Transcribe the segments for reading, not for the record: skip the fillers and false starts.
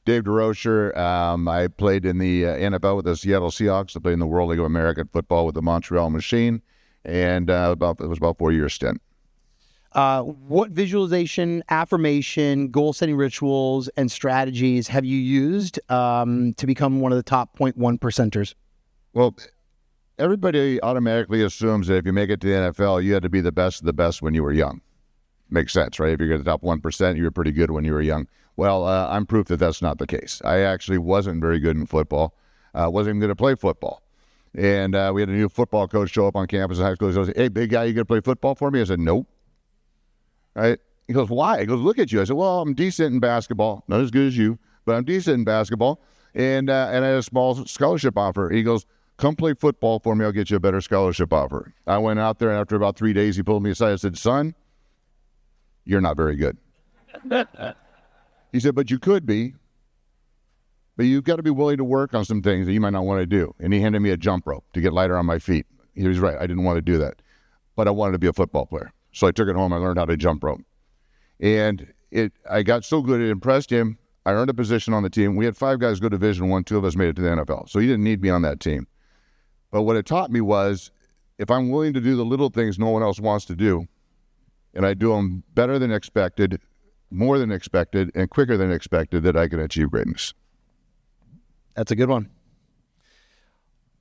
Dave DesRochers. I played in the NFL with the Seattle Seahawks. I played in the World League of American Football with the Montreal Machine, and it was about 4-year stint. What visualization, affirmation, goal-setting rituals, and strategies have you used to become one of the top 0.1 percenters? Well, everybody automatically assumes that if you make it to the NFL, you had to be the best of the best when you were young. Makes sense, right? If you're the top 1%, you were pretty good when you were young. Well, I'm proof that that's not the case. I actually wasn't very good in football. Wasn't even going to play football. And we had a new football coach show up on campus in high school. He goes, "Hey, big guy, you going to play football for me?" I said, "Nope." Right? He goes, "Why?" He goes, "Look at you." I said, "Well, I'm decent in basketball. Not as good as you, but I'm decent in basketball. And I had a small scholarship offer." He goes, "Come play football for me. I'll get you a better scholarship offer." I went out there, and after about 3 days, he pulled me aside and said, "Son, you're not very good." He said, "But you could be. But you've got to be willing to work on some things that you might not want to do." And he handed me a jump rope to get lighter on my feet. He was right. I didn't want to do that. But I wanted to be a football player. So I took it home. I learned how to jump rope. And I got so good, it impressed him. I earned a position on the team. We had 5 guys go Division I. 2 of us made it to the NFL. So he didn't need me on that team. But what it taught me was, if I'm willing to do the little things no one else wants to do, and I do them better than expected, more than expected, and quicker than expected, that I can achieve greatness. That's a good one.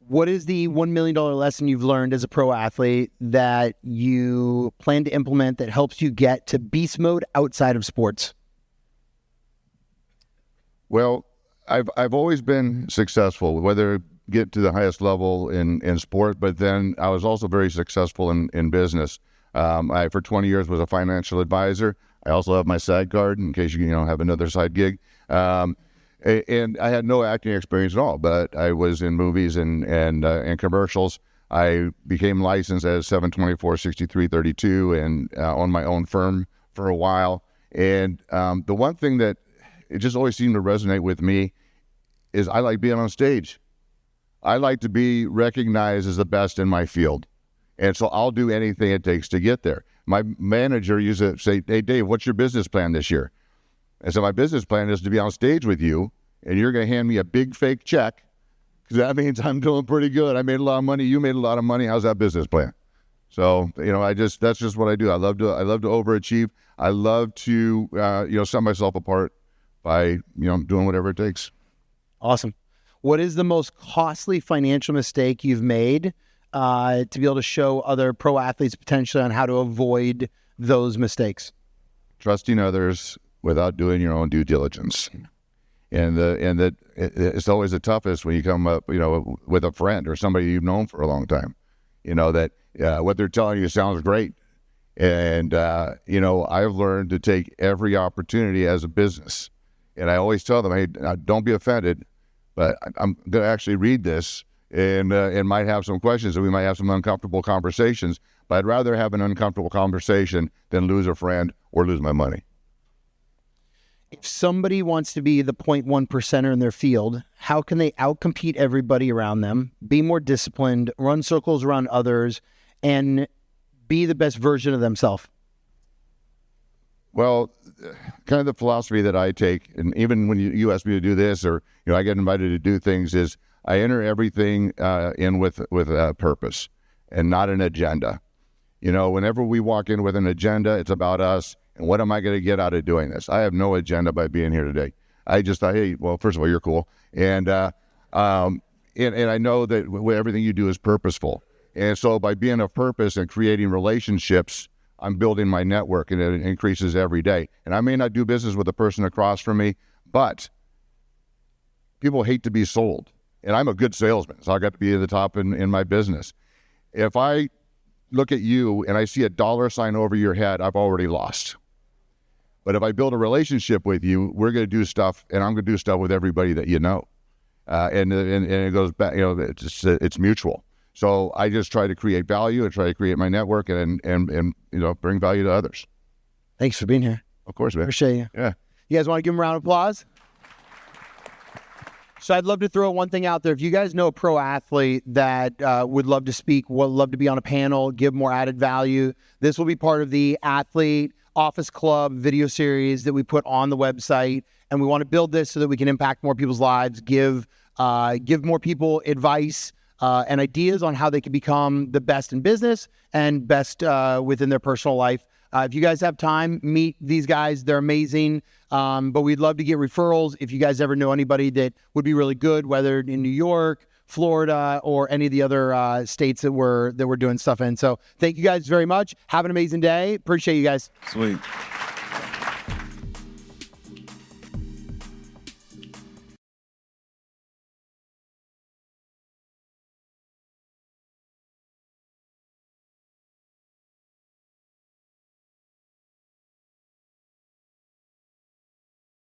What is the $1 million lesson you've learned as a pro athlete that you plan to implement that helps you get to beast mode outside of sports? Well, I've always been successful, whether get to the highest level in sport, but then I was also very successful in business. I, for 20 years, was a financial advisor. I also have my side card in case you have another side gig. And I had no acting experience at all, but I was in movies and commercials. I became licensed as 724-6332 and owned my own firm for a while. And the one thing that it just always seemed to resonate with me is I like being on stage. I like to be recognized as the best in my field. And so I'll do anything it takes to get there. My manager used to say, "Hey, Dave, what's your business plan this year?" And so my business plan is to be on stage with you, and you're going to hand me a big fake check, because that means I'm doing pretty good. I made a lot of money. You made a lot of money. How's that business plan? So, that's just what I do. I love to overachieve. I love to, set myself apart by, doing whatever it takes. Awesome. What is the most costly financial mistake you've made to be able to show other pro athletes potentially on how to avoid those mistakes? Trusting others without doing your own due diligence. And that it's always the toughest when you come up, with a friend or somebody you've known for a long time, that what they're telling you sounds great. And, I've learned to take every opportunity as a business. And I always tell them, "Hey, don't be offended, but I'm going to actually read this and might have some questions, and we might have some uncomfortable conversations. But I'd rather have an uncomfortable conversation than lose a friend or lose my money." If somebody wants to be the 0.1 percenter in their field, how can they outcompete everybody around them, be more disciplined, run circles around others, and be the best version of themselves? Well, kind of the philosophy that I take, and even when you ask me to do this, or I get invited to do things, is I enter everything in with a purpose and not an agenda. Whenever we walk in with an agenda, it's about us. And what am I going to get out of doing this? I have no agenda by being here today. I just thought, hey, well, first of all, you're cool. And I know that everything you do is purposeful. And so by being of purpose and creating relationships, I'm building my network, and it increases every day. And I may not do business with the person across from me, but people hate to be sold. And I'm a good salesman, so I got to be at the top in my business. If I look at you and I see a dollar sign over your head, I've already lost. But if I build a relationship with you, we're going to do stuff, and I'm going to do stuff with everybody that you know. And it goes back, it's mutual. So I just try to create value and try to create my network and bring value to others. Thanks for being here. Of course, man. Appreciate you. Yeah. You guys want to give them a round of applause? So I'd love to throw one thing out there. If you guys know a pro athlete that would love to speak, would love to be on a panel, give more added value, this will be part of the Athlete Office Club video series that we put on the website. and we want to build this so that we can impact more people's lives, give more people advice and ideas on how they can become the best in business and best within their personal life. If you guys have time, meet these guys. They're amazing. But we'd love to get referrals. If you guys ever know anybody that would be really good, whether in New York, Florida, or any of the other states that we're doing stuff in. So thank you guys very much. Have an amazing day. Appreciate you guys. Sweet.